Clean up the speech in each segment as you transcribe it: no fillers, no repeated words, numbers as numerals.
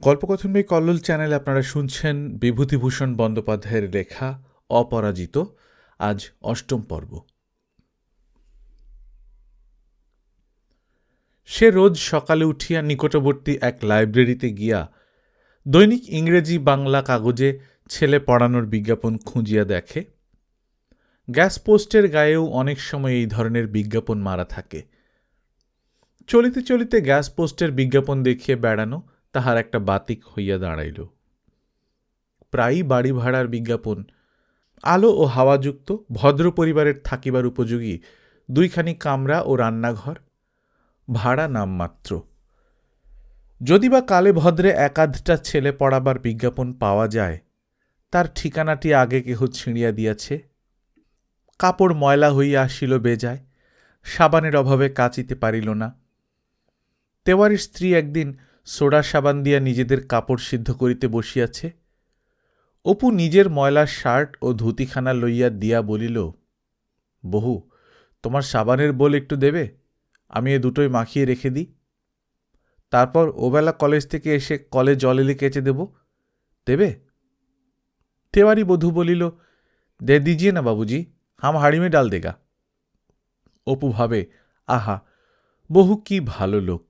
গল্পকথন by Kallol চ্যানেলে আপনারা শুনছেন বিভূতিভূষণ বন্দ্যোপাধ্যায়ের লেখা অপরাজিত। আজ ৮ম পর্ব। সে রোজ সকালে উঠিয়া নিকটবর্তী এক লাইব্রেরিতে গিয়া দৈনিক ইংরেজি বাংলা কাগজে ছেলে পড়ানোর বিজ্ঞাপন খুঁজিয়া দেখে। গ্যাস পোস্টের গায়েও অনেক সময় এই ধরনের বিজ্ঞাপন মারা থাকে। চলিতে চলিতে গ্যাস পোস্টের বিজ্ঞাপন দেখিয়ে বেড়ানো তাহার একটা বাতিক হইয়া দাঁড়াইল। প্রায়ই বাড়ি ভাড়ার বিজ্ঞাপন, আলো ও হাওয়াযুক্ত, ভদ্র পরিবারের থাকিবার উপযোগী 2খানি কামরা ও রান্নাঘর, ভাড়া নামমাত্র। যদি বা কালে ভদ্রে একাধটা ছেলে পড়াবার বিজ্ঞাপন পাওয়া যায়, তার ঠিকানাটি আগে কেহ ছিঁড়িয়া দিয়াছে। কাপড় ময়লা হইয়া আসিল বেজায়, সাবানের অভাবে কাচিতে পারিল না। তেওয়ারির স্ত্রী একদিন সোডা সাবান দিয়া নিজেদের কাপড় সিদ্ধ করিতে বসিয়াছে। অপু নিজের ময়লার শার্ট ও ধুতিখানা লইয়া দিয়া বলিল, বহু, তোমার সাবানের বোল একটু দেবে? আমি এ দুটোই মাখিয়ে রেখে দিই, তারপর ওবেলা কলেজ থেকে এসে কলে জল এলে কেচে দেব, দেবে? তেওয়ারি বধূ বলিল, দে দিজিয়ে না বাবুজি, হাম হাড়ি মে ডাল দেগা। অপু ভাবে, আহা, বহু কি ভালো লোক,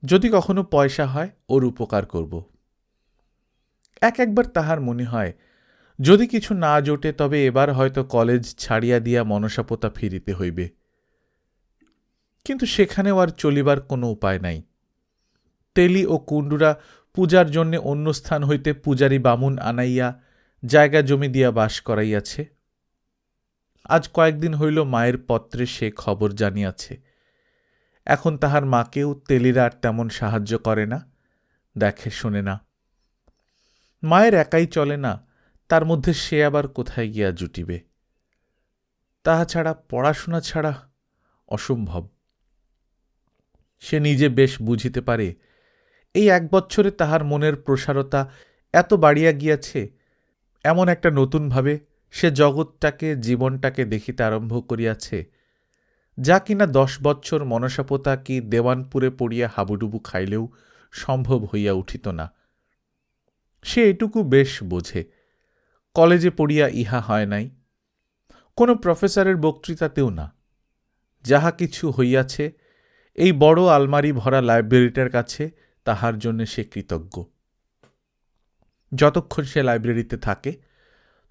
যদি কখনো পয়সা হয় ওর উপকার করব। একবার তাহার মনে হয়, যদি কিছু না জোটে তবে এবার হয়তো কলেজ ছাড়িয়া দিয়া মনসাপোতা ফিরিতে হইবে। কিন্তু সেখানেও আর চলিবার কোনো উপায় নাই। তেলি ও কুণ্ডুরা পূজার জন্যে অন্য স্থান হইতে পূজারী বামুন আনাইয়া জায়গা জমি দিয়া বাস করাইয়াছে। আজ কয়েকদিন হইল মায়ের পত্রে সে খবর জানিয়াছে। এখন তাহার মাকেও তেলিরা আর তেমন সাহায্য করে না, দেখে শোনে না। মায়ের একাই চলে না, তার মধ্যে সে আবার কোথায় গিয়া জুটিবে? তাহা ছাড়া, পড়াশোনা ছাড়া অসম্ভব। সে নিজে বেশ বুঝিতে পারে, এই 1 বৎসরে তাহার মনের প্রসারতা এত বাড়িয়া গিয়াছে, এমন একটা নতুনভাবে সে জগৎটাকে, জীবনটাকে দেখিতে আরম্ভ করিয়াছে, যা কিনা 10 বৎসর মনসাপোতা কি দেওয়ানপুরে পড়িয়া হাবুডুবু খাইলেও সম্ভব হইয়া উঠিত না। সে এটুকু বেশ বোঝে, কলেজে পড়িয়া ইহা হয় নাই, কোনো প্রফেসরের বক্তৃতাতেও না। যাহা কিছু হইয়াছে এই বড় আলমারি ভরা লাইব্রেরিটার কাছে, তাহার জন্য সে কৃতজ্ঞ। যতক্ষণ সে লাইব্রেরিতে থাকে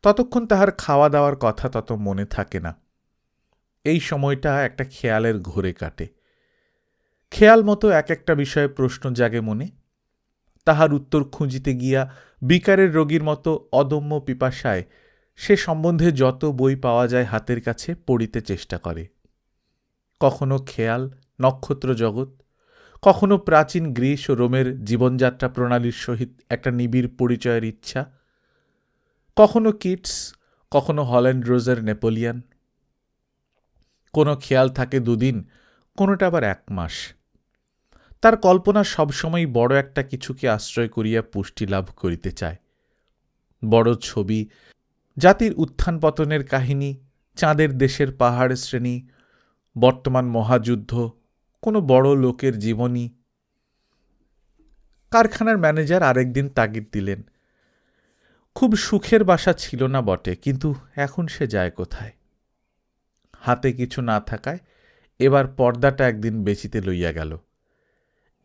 ততক্ষণ তাহার খাওয়া দাওয়ার কথা তত মনে থাকে না। এই সময়টা একটা খেয়ালের ঘোরে কাটে। খেয়াল মতো এক একটা বিষয়ে প্রশ্ন জাগে মনে। তাহার উত্তর খুঁজিতে গিয়া বিকারের রোগীর মতো অদম্য পিপাসায় সে সম্বন্ধে যত বই পাওয়া যায় হাতের কাছে পড়িতে চেষ্টা করে। কখনো খেয়াল, নক্ষত্র জগৎ, কখনো প্রাচীন গ্রিস ও রোমের জীবনযাত্রা প্রণালীর সহিত একটা নিবিড় পরিচয়ের ইচ্ছা, কখনো কিটস, কখনো হল্যান্ড রোজের নেপোলিয়ান। কোনো খেয়াল থাকে 2 দিন, কোনোটা আবার 1 মাস। তার কল্পনা সবসময় বড় একটা কিছুকে আশ্রয় করিয়া পুষ্টি লাভ করিতে চায়। বড় ছবি, জাতির উত্থান পতনের কাহিনী, চাঁদের দেশের পাহাড় শ্রেণী, বর্তমান মহাযুদ্ধ, কোনো বড় লোকের জীবনী। কারখানার ম্যানেজার আরেকদিন তাগিদ দিলেন, খুব সুখের বাসা ছিল না বটে, কিন্তু এখন সে যায় কোথায়? হাতে কিছু না থাকায় এবার পর্দাটা একদিন বেচিতে লইয়া গেল।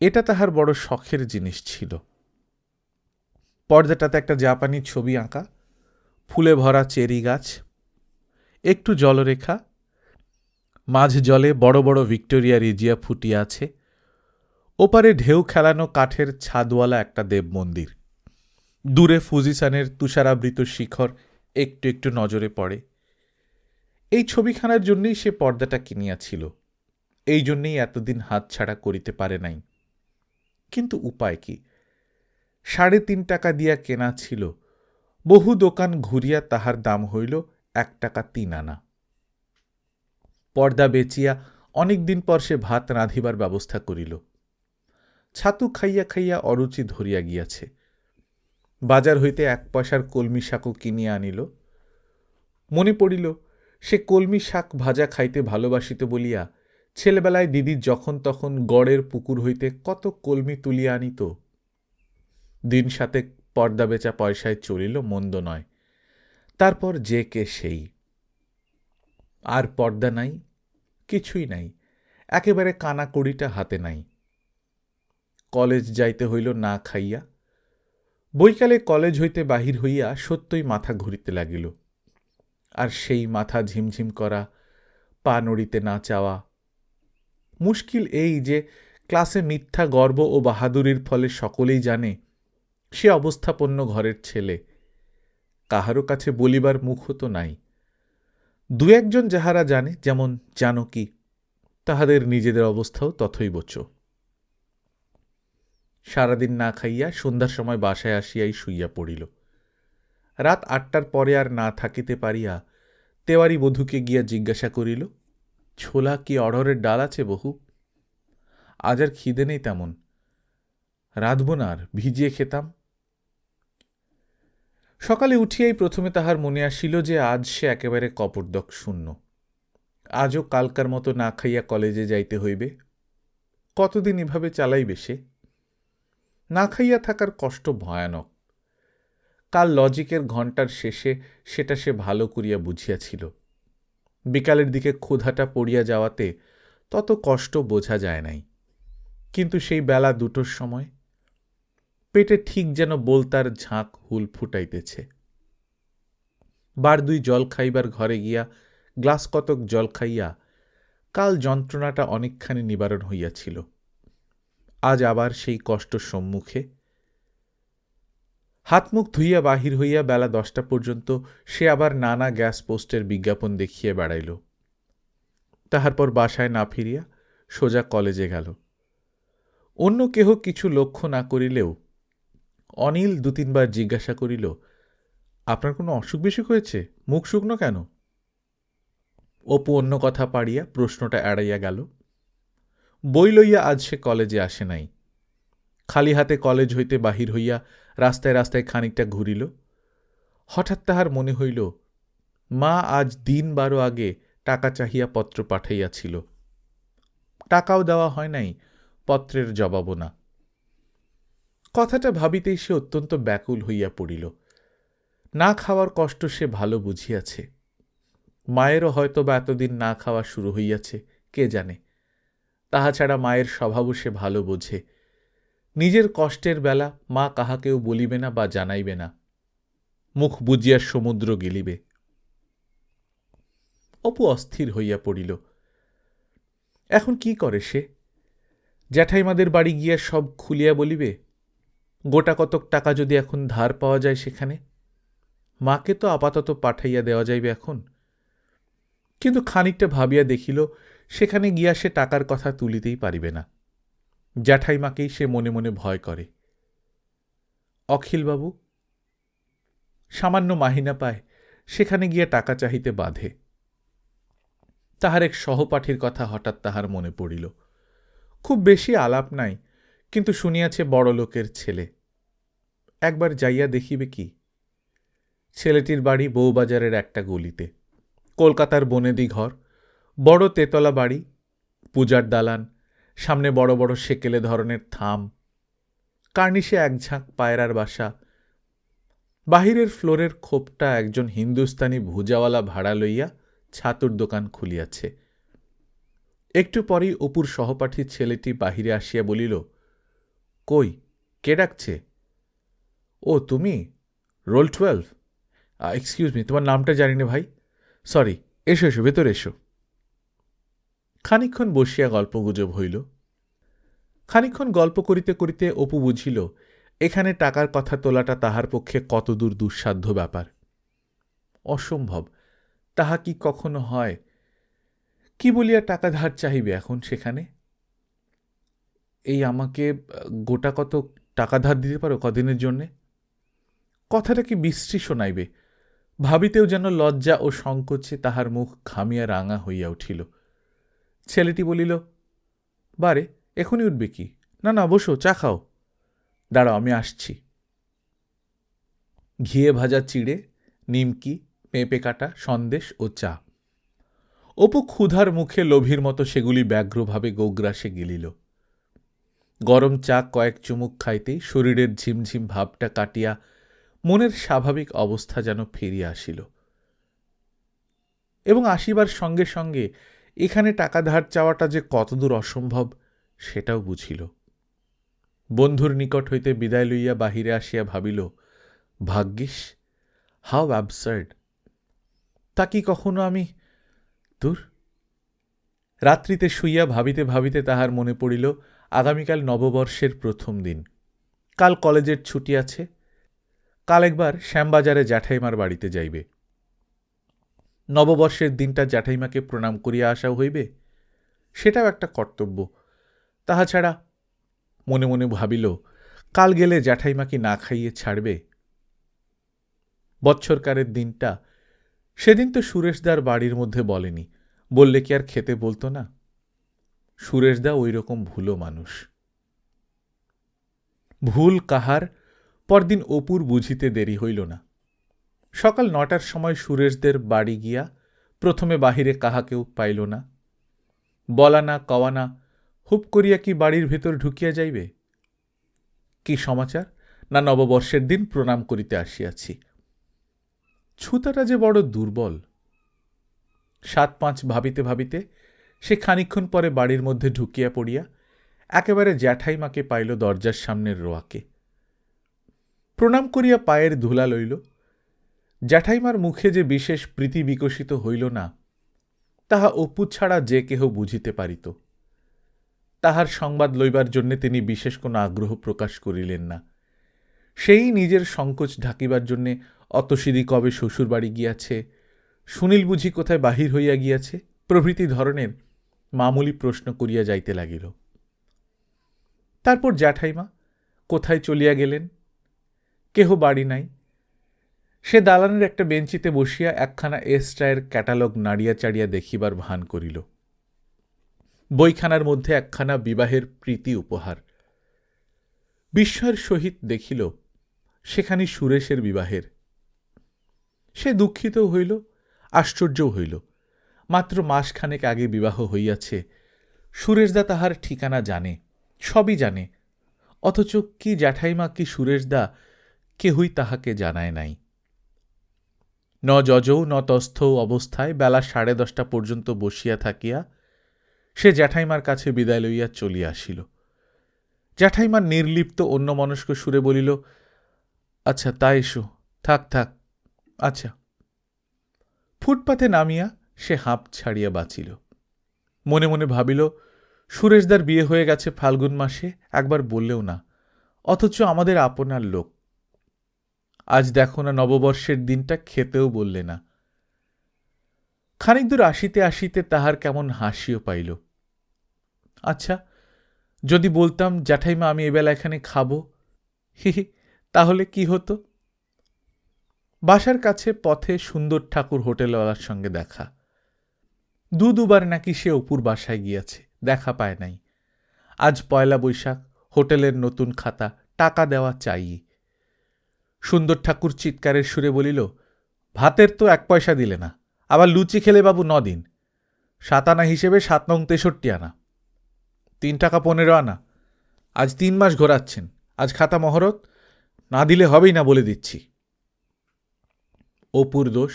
এটা তাহার বড় শখের জিনিস ছিল। পর্দাটাতে একটা জাপানি ছবি আঁকা, ফুলে ভরা চেরি গাছ, একটু জলরেখা, মাঝ জলে বড় বড় ভিক্টোরিয়া রিজিয়া ফুটিয়া আছে, ওপারে ঢেউ খেলানো কাঠের ছাদওয়ালা একটা দেব মন্দির। দূরে ফুজিসানের তুষারাবৃত শিখর একটু একটু নজরে পড়ে। এই ছবিখানার জন্যই সে পর্দাটা কিনিয়াছিল, এই জন্যই এতদিন হাতছাড়া করিতে পারে নাই। কিন্তু উপায় কি? 3.5 টাকা দিয়া কেনা ছিল, বহু দোকান ঘুরিয়া তাহার দাম হইল 1 টাকা 3 আনা। পর্দা বেচিয়া অনেক দিন পর সে ভাত রাঁধিবার ব্যবস্থা করিল। ছাতু খাইয়া খাইয়া অরুচি ধরিয়া গিয়াছে। বাজার হইতে 1 পয়সার কলমি শাকও কিনিয়া আনিল। মনে পড়িল, সে কলমি শাক ভাজা খাইতে ভালোবাসিত বলিয়া ছেলেবেলায় দিদি যখন তখন গড়ের পুকুর হইতে কত কলমি তুলিয়া আনিত। দিন সাথে পর্দা বেচা পয়সায় চলিল, মন্দ নয়। তারপর যে কে সেই। আর পর্দা নাই, কিছুই নাই, একেবারে কানাকড়িটা হাতে নাই। কলেজ যাইতে হইল না খাইয়া। বৈকালে কলেজ হইতে বাহির হইয়া সত্যই মাথা ঘুরিতে লাগিল। আর সেই মাথা ঝিমঝিম করা, পা নড়িতে না চাওয়া। মুশকিল এই যে ক্লাসে মিথ্যা গর্ব ও বাহাদুরির ফলে সকলেই জানে সে অবস্থাপন্ন ঘরের ছেলে। কাহারও কাছে বলিবার মুখও তো নাই। দু একজন যাহারা জানে, যেমন জানকী, তাহাদের নিজেদের অবস্থাও তথৈবচ। সারাদিন না খাইয়া সন্ধ্যার সময় বাসায় আসিয়াই শুইয়া পড়িল। রাত 8টার পরে আর না থাকিতে পারিয়া তেওয়ারি বধূকে গিয়া জিজ্ঞাসা করিল, ছোলা কি অড়হরের ডাল আছে বহু? আজ আর খিদে নেই তেমন, রাঁধব না, আর ভিজিয়ে খেতাম। সকালে উঠিয়াই প্রথমে তাহার মনে আসিল যে আজ সে একেবারে কপর্দক শূন্য। আজও কালকার মতো না খাইয়া কলেজে যাইতে হইবে। কতদিন এভাবে চালাইবে সে? না খাইয়া থাকার কষ্ট ভয়ানক। কাল লজিকের ঘণ্টার শেষে সেটা সে ভালো করিয়া বুঝিয়াছিল। বিকালের দিকে ক্ষুধাটা পড়িয়া যাওয়াতে তত কষ্ট বোঝা যায় নাই। কিন্তু সেই বেলা 2টোর সময় পেটে ঠিক যেন বলতার ঝাঁক হুল ফুটাইতেছে। বার 2 জল খাইবার ঘরে গিয়া গ্লাস কতক জল খাইয়া কাল যন্ত্রণাটা অনেকখানি নিবারণ হইয়াছিল। আজ আবার সেই কষ্ট সম্মুখে। হাত মুখ ধুইয়া বাহির হইয়া বেলা 10টা পর্যন্ত সে আবার নানা গ্যাস পোস্টের বিজ্ঞাপন দেখিয়ে বেড়াইল। তাহার পর বাসায় না ফিরিয়া সোজা কলেজে গেল। অন্য কেহ কিছু লক্ষ্য না করিলেও অনিল 2-3 বার জিজ্ঞাসা করিল, আপনার কোনো অসুখ বিসুখ হয়েছে? মুখ শুকনো কেন? অপু অন্য কথা পাড়িয়া প্রশ্নটা এড়াইয়া গেল। বই লইয়া আজ সে কলেজে আসে নাই। খালি হাতে কলেজ হইতে বাহির হইয়া রাস্তায় রাস্তায় খানিকটা ঘুরিল। হঠাৎ তাহার মনে হইল, মা আজ দিন 12 আগে টাকা চাহিয়া পত্র পাঠাইয়াছিল। টাকাও দেওয়া হয় নাই, পত্রের জবাবও না। কথাটা ভাবিতেই সে অত্যন্ত ব্যাকুল হইয়া পড়িল। না খাওয়ার কষ্ট সে ভালো বুঝিয়াছে। মায়েরও হয়তো বা এতদিন না খাওয়া শুরু হইয়াছে, কে জানে। তাহা ছাড়া মায়ের স্বভাবও সে ভালো বোঝে। নিজের কষ্টের বেলা মা কাহাকেও বলিবে না বা জানাইবে না, মুখ বুজিয়া সমুদ্র গেলিবে। অপু অস্থির হইয়া পড়িল। এখন কি করে সে? জ্যাঠাইমাদের বাড়ি গিয়া সব খুলিয়া বলিবে? গোটা কতক টাকা যদি এখন ধার পাওয়া যায় সেখানে, মাকে তো আপাতত পাঠাইয়া দেওয়া যাইবে এখন। কিন্তু খানিকটা ভাবিয়া দেখিল সেখানে গিয়া সে টাকার কথা তুলিতেই পারিবে না। জ্যাঠাইমাকেই সে মনে মনে ভয় করে। অখিলবাবু সামান্য মাহিনা পায়, সেখানে গিয়া টাকা চাহিতে বাধে। তাহার এক সহপাঠীর কথা হঠাৎ তাহার মনে পড়িল। খুব বেশি আলাপ নাই, কিন্তু শুনিয়াছে বড় লোকের ছেলে। একবার যাইয়া দেখিবে কি? ছেলেটির বাড়ি বউবাজারের একটা গলিতে। কলকাতার বনেদি ঘর, বড় তেতলা বাড়ি, পূজার দালান, সামনে বড় বড় সেকেলে ধরনের থাম, কার্নিশে এক ঝাঁক পায়রার বাসা। বাহিরের ফ্লোরের খোপটা একজন হিন্দুস্তানি ভুজাওয়ালা ভাড়া লইয়া ছাতুর দোকান খুলিয়াছে। একটু পরেই অপুর সহপাঠীর ছেলেটি বাহিরে আসিয়া বলিল, কই, কে ডাকছে? ও তুমি, রোল 12? এক্সকিউজ মি, তোমার নামটা জানি না ভাই, সরি। এসো এসো, ভেতরে এসো। খানিকক্ষণ বসিয়া গল্পগুজব হইল। খানিকক্ষণ গল্প করিতে করিতে অপু বুঝিল এখানে টাকার কথা তোলাটা তাহার পক্ষে কতদূর দুঃসাধ্য ব্যাপার। অসম্ভব, তাহা কি কখনো হয়? কি বলিয়া টাকা ধার চাহিবে এখন সেখানে? এই আমাকে গোটা কত টাকা ধার দিতে পারো কদিনের জন্যে? কথাটা কি বিশ্রী শোনাইবে। ভাবিতেও যেন লজ্জা ও সংকোচে তাহার মুখ ঘামিয়া রাঙা হইয়া উঠিল। ছেলেটি বলিল, বারে, এখনই উঠবে কি? না না, বসো, চা খাও। দাঁড়াও, আমি আসছি। ঘিয়ে ভাজা চিড়ে, নিমকি, পেঁপে কাটা, সন্দেশ ও চা। অপু ক্ষুধার মুখে লোভীর মতো সেগুলি ব্যগ্রভাবে গোগ্রাসে গিলিল। গরম চা কয়েক চুমুক খাইতেই শরীরের ঝিমঝিম ভাবটা কাটিয়া মনের স্বাভাবিক অবস্থা যেন ফিরিয়া আসিল, এবং আসিবার সঙ্গে সঙ্গে এখানে টাকা ধার চাওয়াটা যে কতদূর অসম্ভব সেটাও বুঝিল। বন্ধুর নিকট হইতে বিদায় লইয়া বাহিরে আসিয়া ভাবিল, ভাগ্যিস, হাউ অ্যাবসার্ড! তা কি কখনো আমি দূর। রাত্রিতে শুইয়া ভাবিতে ভাবিতে তাহার মনে পড়িল আগামীকাল নববর্ষের প্রথম দিন। কাল কলেজের ছুটি আছে। কাল একবার শ্যামবাজারে জ্যাঠাইমার বাড়িতে যাইবে। নববর্ষের দিনটা জ্যাঠাইমাকে প্রণাম করিয়া আসা হইবে, সেটাও একটা কর্তব্য। তাহা ছাড়া মনে মনে ভাবিল, কাল গেলে জ্যাঠাইমা কি না খাইয়ে ছাড়বে? বৎসরকারের দিনটা, সেদিন তো সুরেশদার বাড়ির মধ্যে বলেনি, বললে কি আর খেতে বলতো না? সুরেশদা ওই রকম ভুলো মানুষ। ভুল কাহার পরদিন অপুর বুঝিতে দেরি হইল না। সকাল 9টার সময় সুরেশদের বাড়ি গিয়া প্রথমে বাহিরে কাহাকেও পাইল না। বলা না কওয়া না হুপ করিয়া কি বাড়ির ভেতর ঢুকিয়া যাইবে? কি সমাচার? না, নববর্ষের দিন প্রণাম করিতে আসিয়াছি। ছুতাটা যে বড় দুর্বল। 7-5 ভাবিতে ভাবিতে সে খানিক্ষণ পরে বাড়ির মধ্যে ঢুকিয়া পড়িয়া একেবারে জ্যাঠাইমাকে পাইল দরজার সামনের রোয়াকে। প্রণাম করিয়া পায়ের ধুলা লইল। জ্যাঠাইমার মুখে যে বিশেষ প্রীতি বিকশিত হইল না, তাহা অপু ছাড়া যে কেহ বুঝিতে পারিত। তাহার সংবাদ লইবার জন্যে তিনি বিশেষ কোনো আগ্রহ প্রকাশ করিলেন না। সেই নিজের সংকোচ ঢাকিবার জন্যে অতসিদি কবে শ্বশুরবাড়ি গিয়াছে, সুনীল বুঝি কোথায় বাহির হইয়া গিয়াছে প্রভৃতি ধরনের মামুলি প্রশ্ন করিয়া যাইতে লাগিল। তারপর জ্যাঠাইমা কোথায় চলিয়া গেলেন, কেহ বাড়ি নাই। সে দালানের একটা বেঞ্চিতে বসিয়া একখানা এস্টায়ের ক্যাটালগ নাড়িয়া চাড়িয়া দেখিবার ভান করিল। বইখানার মধ্যে একখানা বিবাহের প্রীতি উপহার। বিস্ময়ের সহিত দেখিল সেখানে সুরেশের বিবাহের। সে দুঃখিতও হইল, আশ্চর্যও হইল। মাত্র মাসখানেক আগে বিবাহ হইয়াছে। সুরেশদা তাহার ঠিকানা জানে, সবই জানে, অথচ কি জ্যাঠাইমা কি সুরেশদা কেহই তাহাকে জানায় নাই। ন যজৌ ন তস্থৌ অবস্থায় বেলা 10:30 পর্যন্ত বসিয়া থাকিয়া সে জ্যাঠাইমার কাছে বিদায় লইয়া চলিয়া আসিল। জ্যাঠাইমার নির্লিপ্ত অন্যমনস্ক সুরে বলিল, আচ্ছা তা এসো, থাক থাক, আচ্ছা। ফুটপাতে নামিয়া সে হাঁপ ছাড়িয়া বাঁচিল। মনে মনে ভাবিল, সুরেশদার বিয়ে হয়ে গেছে ফাল্গুন মাসে, একবার বললেও না, অথচ আমাদের আপনার লোক। আজ দেখো না, নববর্ষের দিনটা খেতেও বললে না। খানিক দূর আসিতে আসিতে তাহার কেমন হাসিও পাইল। আচ্ছা, যদি বলতাম জ্যাঠাইমা আমি এবেলা এখানে খাবো, হি, তাহলে কি হতো? বাসার কাছে পথে সুন্দর ঠাকুর হোটেলওয়ালার সঙ্গে দেখা। দুবার নাকি সে অপুর বাসায় গিয়াছে, দেখা পায় নাই। আজ পয়লা বৈশাখ, হোটেলের নতুন খাতা, টাকা দেওয়া চাই। সুন্দর ঠাকুর চিৎকারের সুরে বলিল, ভাতের তো 1 পয়সা দিলে না, আবার লুচি খেলে বাবু 9 দিন। 7 আনা হিসেবে 7 নং 63 আনা, 3 টাকা 15 আনা। আজ 3 মাস ঘোরাচ্ছেন, আজ খাতা মহরত, না দিলে হবেই না বলে দিচ্ছি। অপুর দোষ,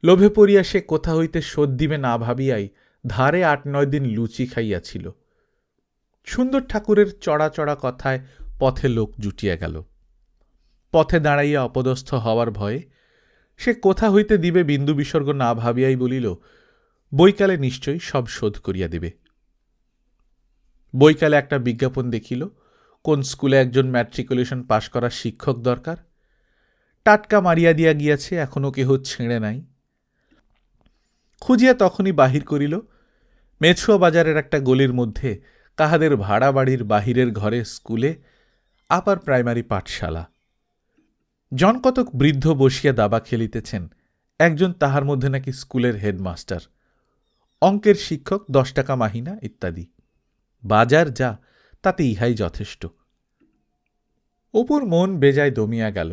লোভে পড়িয়া সে কোথা হইতে শোধ দিবে না ভাবিয়াই ধারে 8-9 দিন লুচি খাইয়াছিল। সুন্দর ঠাকুরের চড়া চড়া কথায় পথে লোক জুটিয়া গেল। পথে দাঁড়াইয়া অপদস্থ হওয়ার ভয়ে সে কোথা হইতে দিবে বিন্দু বিসর্গ না ভাবিয়াই বলিল, বৈকালে নিশ্চয়ই সব শোধ করিয়া দেবে। বৈকালে একটা বিজ্ঞাপন দেখিল, কোন স্কুলে একজন ম্যাট্রিকুলেশন পাশ করা শিক্ষক দরকার। টাটকা মারিয়া দিয়া গিয়াছে, এখনো কেহ ছেঁড়ে নাই। খুঁজিয়া তখনই বাহির করিল, মেছুয়া বাজারের একটা গলির মধ্যে কাহাদের ভাড়া বাড়ির বাহিরের ঘরে স্কুলে, আপার প্রাইমারি পাঠশালা। জনকতক বৃদ্ধ বসিয়া দাবা খেলিতেছেন, একজন তাহার মধ্যে নাকি স্কুলের হেডমাস্টার, অঙ্কের শিক্ষক, 10 টাকা মাহিনা ইত্যাদি। বাজার যা, তাতে ইহাই যথেষ্ট। অপুর মন বেজায় দমিয়া গেল।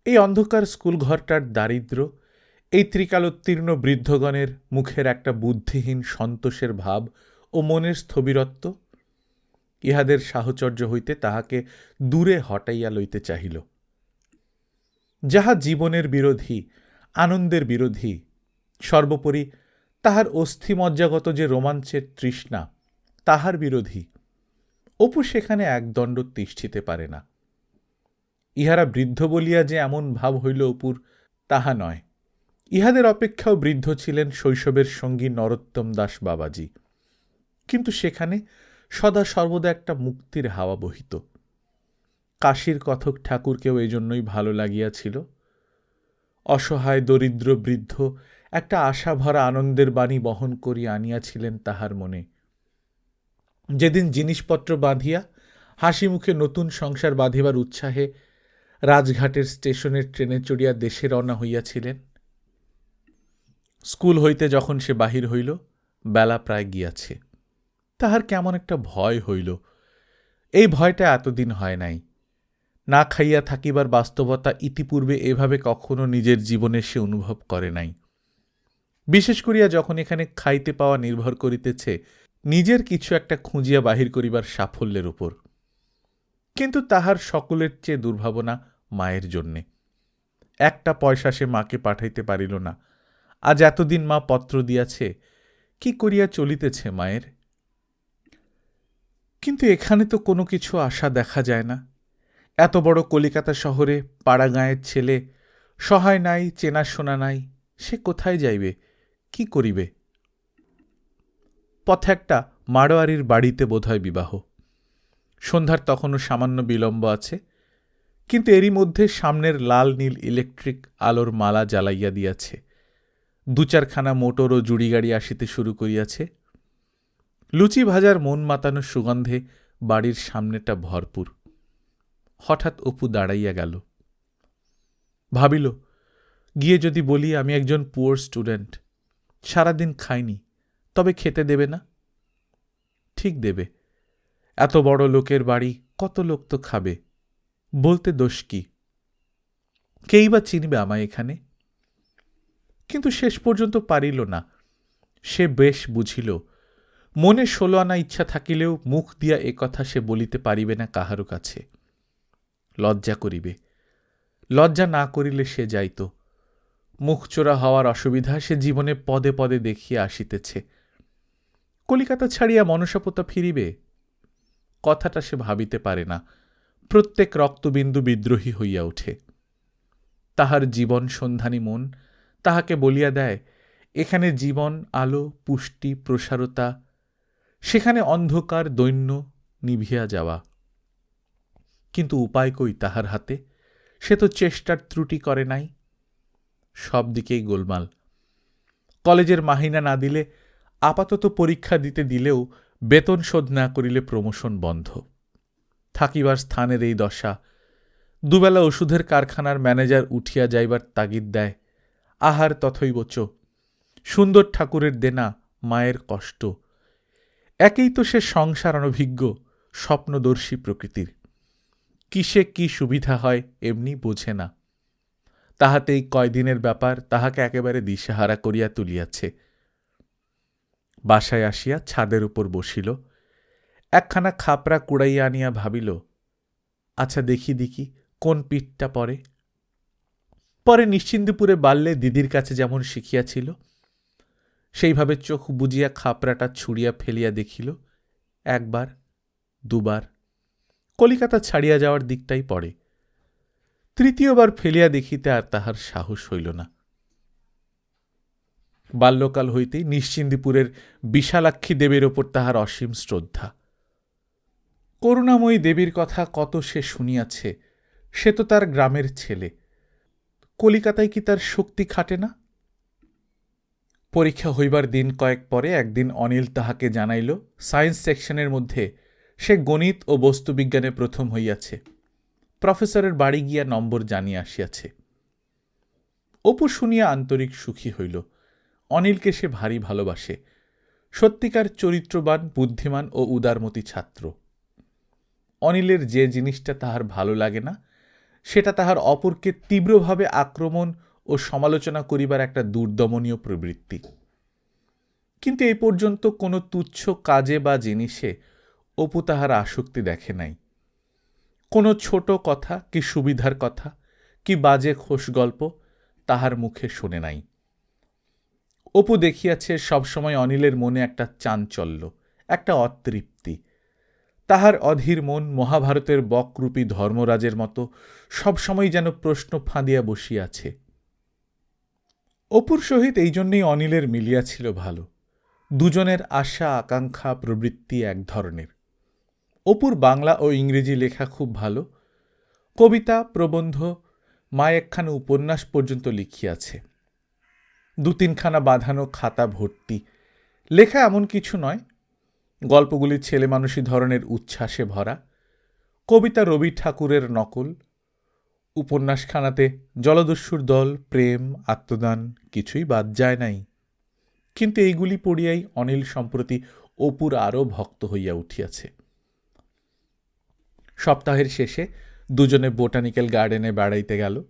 এই অন্ধকার স্কুল ঘরটার দারিদ্র, এই ত্রিকালোত্তীর্ণ বৃদ্ধগণের মুখের একটা বুদ্ধিহীন সন্তোষের ভাব ও মনের স্থবিরত্ব, ইহাদের সাহচর্য হইতে তাহাকে দূরে হটাইয়া লইতে চাহিল। যাহা জীবনের বিরোধী, আনন্দের বিরোধী, সর্বোপরি তাহার অস্থিমজ্জাগত যে রোমাঞ্চের তৃষ্ণা, তাহার বিরোধী, অপু সেখানে একদণ্ড তিষ্ঠিতে পারে না। ইহারা বৃদ্ধ বলিয়া যে এমন ভাব হইল অপুর, তাহা নয়। ইহাদের অপেক্ষাও বৃদ্ধ ছিলেন শৈশবের সঙ্গী নরোত্তম দাস বাবাজি। কিন্তু সেখানে সদা সর্বদা একটা মুক্তির হাওয়া বহিত। কাশীর কথক ঠাকুরকেও এই জন্যই ভালো লাগিয়াছিল। অসহায় দরিদ্র বৃদ্ধ একটা আশাভরা আনন্দের বাণী বহন করিয়া আনিয়াছিলেন তাহার মনে। যেদিন জিনিসপত্র বাঁধিয়া হাসি মুখে নতুন সংসার বাঁধিবার উৎসাহে রাজঘাটের স্টেশনের ট্রেনে চড়িয়া দেশে রওনা হইয়াছিলেন, স্কুল হইতে যখন সে বাহির হইল, বেলা প্রায় গিয়াছে। তাহার কেমন একটা ভয় হইল। এই ভয়টা এতদিন হয় নাই। না খাইয়া থাকিবার বাস্তবতা ইতিপূর্বে এভাবে কখনো নিজের জীবনে সে অনুভব করে নাই। বিশেষ করিয়া যখন এখানে খাইতে পাওয়া নির্ভর করিতেছে নিজের কিছু একটা খুঁজিয়া বাহির করিবার সাফল্যের উপর। কিন্তু তাহার সকলের চেয়ে দুর্ভাবনা মায়ের জন্যে। একটা পয়সা সে মাকে পাঠাইতে পারিল না। আজ এতদিন মা পত্র দিয়াছে, কি করিয়া চলিতেছে মায়ের? কিন্তু এখানে তো কোনো কিছু আশা দেখা যায় না। এত বড় কলিকাতা শহরে পাড়া গাঁয়ের ছেলে, সহায় নাই, চেনাশোনা নাই, সে কোথায় যাইবে, কি করিবে? পথে একটা মাড়োয়ারির বাড়িতে বোধহয় বিবাহ। সন্ধ্যার তখনও সামান্য বিলম্ব আছে, কিন্তু এরই মধ্যে সামনের লাল নীল ইলেকট্রিক আলোর মালা জ্বালাইয়া দিয়াছে। দু চারখানা মোটর ও জুড়ি গাড়ি আসিতে শুরু করিয়াছে। লুচি ভাজার মন মাতানো সুগন্ধে বাড়ির সামনেটা ভরপুর। হঠাৎ অপু দাঁড়াইয়া গেল। ভাবিল, গিয়ে যদি বলি আমি একজন পুয়ার স্টুডেন্ট, সারাদিন খাইনি, তবে খেতে দেবে না? ঠিক দেবে। এত বড় লোকের বাড়ি, কত লোক তো খাবে, বলতে দোষ কি? কেই বা চিনবে আমায় এখানে? কিন্তু শেষ পর্যন্ত পারিল না। সে বেশ বুঝিল, মনে 16 আনা ইচ্ছা থাকিলেও মুখ দিয়া একথা সে বলিতে পারিবে না কাহারও কাছে। লজ্জা করিবে। লজ্জা না করিলে সে যাইত। মুখচোরা হওয়ার অসুবিধা সে জীবনে পদে পদে দেখিয়া আসিতেছে। কলিকাতা ছাড়িয়া মনসাপোতা ফিরিবে? কথাটা সে ভাবিতে পারে না। প্রত্যেক রক্তবিন্দু বিদ্রোহী হইয়া ওঠে। তাহার জীবন সন্ধানী মন তাহাকে বলিয়া দেয়, এখানে জীবন, আলো, পুষ্টি, প্রসারতা, সেখানে অন্ধকার, দৈন্য, নিভিয়া যাওয়া। কিন্তু উপায় কই তাহার হাতে? সে তো চেষ্টার ত্রুটি করে নাই। সব দিকেই গোলমাল। কলেজের মাহিনা না দিলে, আপাতত পরীক্ষা দিতে দিলেও বেতন শোধ না করিলে প্রমোশন বন্ধ। থাকিবার স্থানের এই দশা। দুবেলা ওষুধের কারখানার ম্যানেজার উঠিয়া যাইবার তাগিদ দেয়। আহার তথৈবচ। সুন্দর ঠাকুরের দেনা, মায়ের কষ্ট। একেই তো সে সংসার অনভিজ্ঞ, স্বপ্নদর্শী প্রকৃতির। কিসে কি সুবিধা হয় এমনি বোঝে না। তাহাতেই কয়দিনের ব্যাপার তাহাকে একেবারে দিশেহারা করিয়া তুলিয়াছে। বাসায় আসিয়া ছাদের উপর বসিল। একখানা খাপড়া কুড়াইয়া আনিয়া ভাবিল, আচ্ছা দেখি দেখি কোন পিঠটা পরে। পরে নিশ্চিন্দিপুরে বাল্যে দিদির কাছে যেমন শিখিয়াছিল, সেইভাবে চোখ বুজিয়া খাপড়াটা ছুঁড়িয়া ফেলিয়া দেখিল। একবার, দুবার, কলিকাতা ছাড়িয়া যাওয়ার দিকটাই পড়ে। তৃতীয়বার ফেলিয়া দেখিতে আর তাহার সাহস হইল না। বাল্যকাল হইতেই নিশ্চিন্দিপুরের বিশালাক্ষী দেবীর ওপর তাহার অসীম শ্রদ্ধা। করুণাময়ী দেবীর কথা কত সে শুনিয়াছে। সে তো তার গ্রামের ছেলে। কলিকাতায় কি তার শক্তি খাটে না? পরীক্ষা হইবার দিন কয়েক পরে একদিন অনিল তাহাকে জানাইল, সায়েন্স সেকশনের মধ্যে সে গণিত ও বস্তুবিজ্ঞানে প্রথম হইয়াছে। প্রফেসরের বাড়ি গিয়া নম্বর জানিয়া আসিয়াছে। অপু শুনিয়া আন্তরিক সুখী হইল। অনিলকে সে ভারী ভালোবাসে। সত্যিকার চরিত্রবান, বুদ্ধিমান ও উদারমতি ছাত্র। অনিলের যে জিনিসটা তাহার ভালো লাগে না, সেটা তাহার অপরকে তীব্রভাবে আক্রমণ ও সমালোচনা করিবার একটা দুর্দমনীয় প্রবৃত্তি। কিন্তু এই পর্যন্ত কোনো তুচ্ছ কাজে বা জিনিসে অপু তাহার আসক্তি দেখে নাই। কোনো ছোট কথা কি সুবিধার কথা কি বাজে খোশ গল্প তাহার মুখে শোনে নাই। অপু দেখিয়াছে সবসময় অনিলের মনে একটা চাঞ্চল্য, একটা অতৃপ্তি। তাহার অধীর মন মহাভারতের বকরূপী ধর্মরাজের মতো সবসময় যেন প্রশ্ন ফাঁদিয়া বসিয়াছে। অপুর সহিত এই জন্যেই অনিলের মিলিয়াছিল ভালো। দুজনের আশা আকাঙ্ক্ষা প্রবৃত্তি এক ধরনের। অপুর বাংলা ও ইংরেজি লেখা খুব ভালো। কবিতা প্রবন্ধ মা একখানা উপন্যাস পর্যন্ত লিখিয়াছে। 2-3খানা বাঁধানো খাতা ভর্তি। লেখা এমন কিছু নয়, গল্পগুলি ছেলে মানুষী ধরনের উচ্ছ্বাসে ভরা। কবিতা রবি ঠাকুরের নকল। উপন্যাসখানাতে জলদস্যুর দল, প্রেম, আত্মদান কিছুই বাদ যায় নাই। কিন্তু এইগুলি পড়িয়াই অনিল সম্প্রতি অপুর আরও ভক্ত হইয়া উঠিয়াছে। সপ্তাহের শেষে দুজনে বোটানিক্যাল গার্ডেনে বেড়াইতে গেল।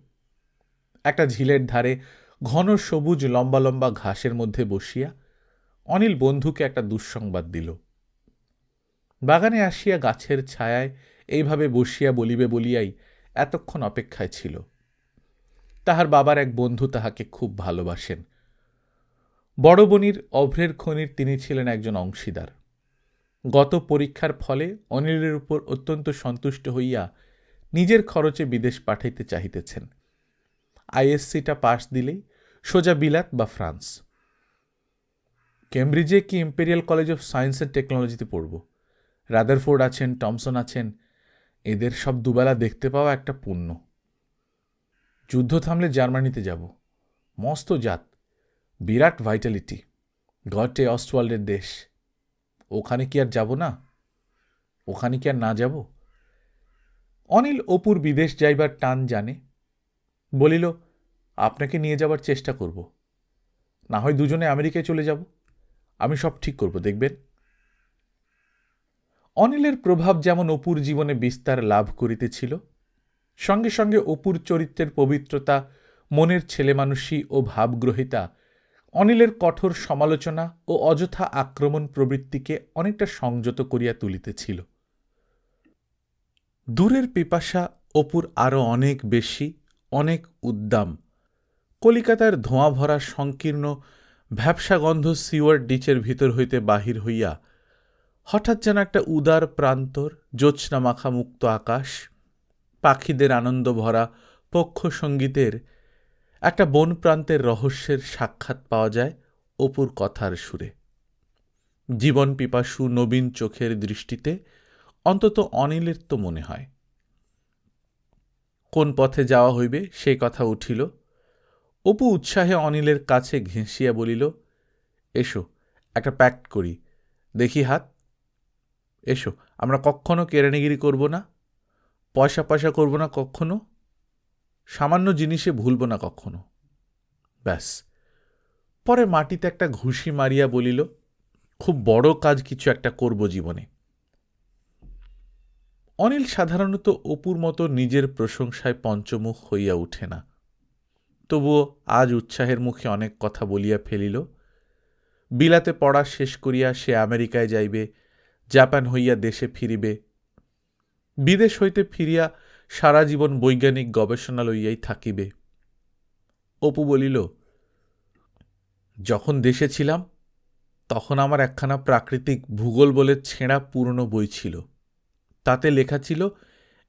একটা ঝিলের ধারে ঘন সবুজ লম্বা লম্বা ঘাসের মধ্যে বসিয়া অনিল বন্ধুকে একটা দুঃসংবাদ দিল। বাগানে আসিয়া গাছের ছায়ায় এইভাবে বসিয়া বলিবে বলিয়াই এতক্ষণ অপেক্ষায় ছিল। তাহার বাবার এক বন্ধু তাহাকে খুব ভালোবাসেন। বড় বনির অভ্রের খনির তিনি ছিলেন একজন অংশীদার। গত পরীক্ষার ফলে অনিলের উপর অত্যন্ত সন্তুষ্ট হইয়া নিজের খরচে বিদেশ পাঠাইতে চাহিতেছেন। আইএসসিটা পাশ দিলেই সোজা বিলাত বা ফ্রান্স। কেমব্রিজে কি imperial college of science and টেকনোলজিতে পড়ব। রাদারফোর্ড আছেন, টমসন আছেন, এদের সব দুবেলা দেখতে পাওয়া একটা পুণ্য। যুদ্ধ থামলে জার্মানিতে যাব। মস্ত জাত, বিরাট ভাইটালিটি, গটে অস্টওয়াল্ডের দেশ। ওখানে কি আর যাব না? ওখানে কি আর না যাব? অনিল অপুর বিদেশ যাইবার টান জানে। বলিল, আপনাকে নিয়ে যাবার চেষ্টা করব। না হয় দুজনে আমেরিকায় চলে যাব। আমি সব ঠিক করব, দেখবেন। অনিলের প্রভাব যেমন অপুর জীবনে বিস্তার লাভ করিতেছিল, সঙ্গে সঙ্গে অপুর চরিত্রের পবিত্রতা, মনের ছেলেমানুষী ও ভাবগ্রহিতা অনিলের কঠোর সমালোচনা ও অযথা আক্রমণ প্রবৃত্তিকে অনেকটা সংযত করিয়া তুলিতেছিল। দূরের পিপাসা অপুর আরও অনেক বেশি, অনেক উদ্দাম। কলিকাতার ধোঁয়া ভরা সংকীর্ণ ভ্যাপসাগন্ধ সিওয়ার ডিচের ভিতর হইতে বাহির হইয়া হঠাৎ যেন একটা উদার প্রান্তর, জ্যোৎস্না মাখা মুক্ত আকাশ, পাখিদের আনন্দ ভরা পক্ষ সঙ্গীতের একটা বন প্রান্তের রহস্যের সাক্ষাৎ পাওয়া যায় অপুর কথার সুরে। জীবন পিপাসু নবীন চোখের দৃষ্টিতে অন্তত অনিলের তো মনে হয়। কোন পথে যাওয়া হইবে সেই কথা উঠিল। অপু উৎসাহে অনিলের কাছে ঘেঁষিয়া বলিল, এসো একটা প্যাক্ট করি, দেখি হাত। এসো, আমরা কখনো কেরানিগিরি করব না, পয়সা পয়সা করব না কখনো, সামান্য জিনিসে ভুলব না কখনো। ব্যাস। পরে মাটিতে একটা ঘুষি মারিয়া বলিল, খুব বড় কাজ কিছু একটা করব জীবনে। অনিল সাধারণত অপুর মতো নিজের প্রশংসায় পঞ্চমুখ হইয়া উঠে না। তবুও আজ উৎসাহের মুখে অনেক কথা বলিয়া ফেলিল। বিলাতে পড়া শেষ করিয়া সে আমেরিকায় যাইবে, জাপান হইয়া দেশে ফিরিবে। বিদেশ হইতে ফিরিয়া সারা জীবন বৈজ্ঞানিক গবেষণা লইয়াই থাকিবে। অপু বলিল, যখন দেশে ছিলাম তখন আমার একখানা প্রাকৃতিক ভূগোল বলে ছেঁড়া পুরনো বই ছিল। তাতে লেখা ছিল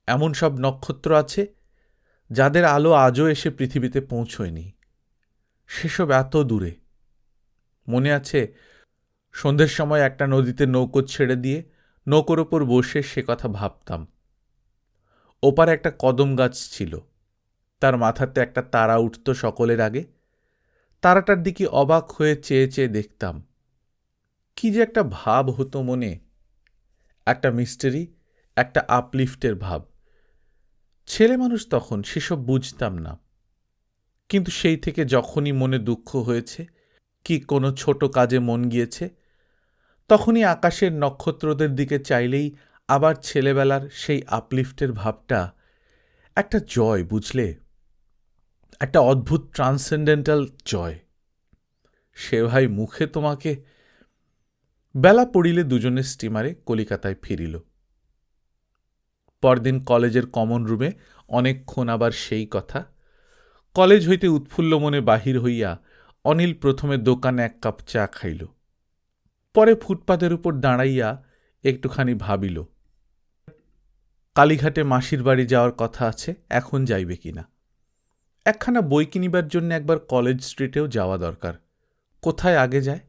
এমন সব নক্ষত্র আছে যাদের আলো আজও এসে পৃথিবীতে পৌঁছয়নি। সেসব এত দূরে। মনে আছে, সন্ধ্যের সময় একটা নদীতে নৌকো ছেড়ে দিয়ে নৌকোর ওপর বসে সে কথা ভাবতাম। ওপারে একটা কদম গাছ ছিল, তার মাথাতে একটা তারা উঠত সকলের আগে। তারাটার দিকে অবাক হয়ে চেয়ে চেয়ে দেখতাম। কি যে একটা ভাব হতো মনে, একটা মিস্টারি, একটা আপলিফটের ভাব। ছেলে মানুষ তখন, সেসব বুঝতাম না। কিন্তু সেই থেকে যখনই মনে দুঃখ হয়েছে কি কোনো ছোট কাজে মন গিয়েছে, তখনই আকাশের নক্ষত্রদের দিকে চাইলেই আবার ছেলেবেলার সেই আপলিফটের ভাবটা একটা জয়, বুঝলে, একটা অদ্ভুত ট্রান্সেন্ডেন্টাল জয়। সে ভাই মুখে তোমাকে বেলা পড়িলে দুজনে স্টিমারে কলিকাতায় ফিরিল। পরদিন কলেজের কমন রুমে অনেকক্ষণ আবার সেই কথা। কলেজ হইতে উৎফুল্ল মনে বাহির হইয়া অনিল প্রথমে দোকানে এক কাপ চা খাইল, পরে ফুটপাতের উপর দাঁড়াইয়া একটুখানি ভাবিল কালীঘাটে মাসির বাড়ি যাওয়ার কথা আছে, এখন যাইবে কিনা। একখানা বই কিনিবার জন্য একবার কলেজ স্ট্রিটেও যাওয়া দরকার, কোথায় আগে যায়।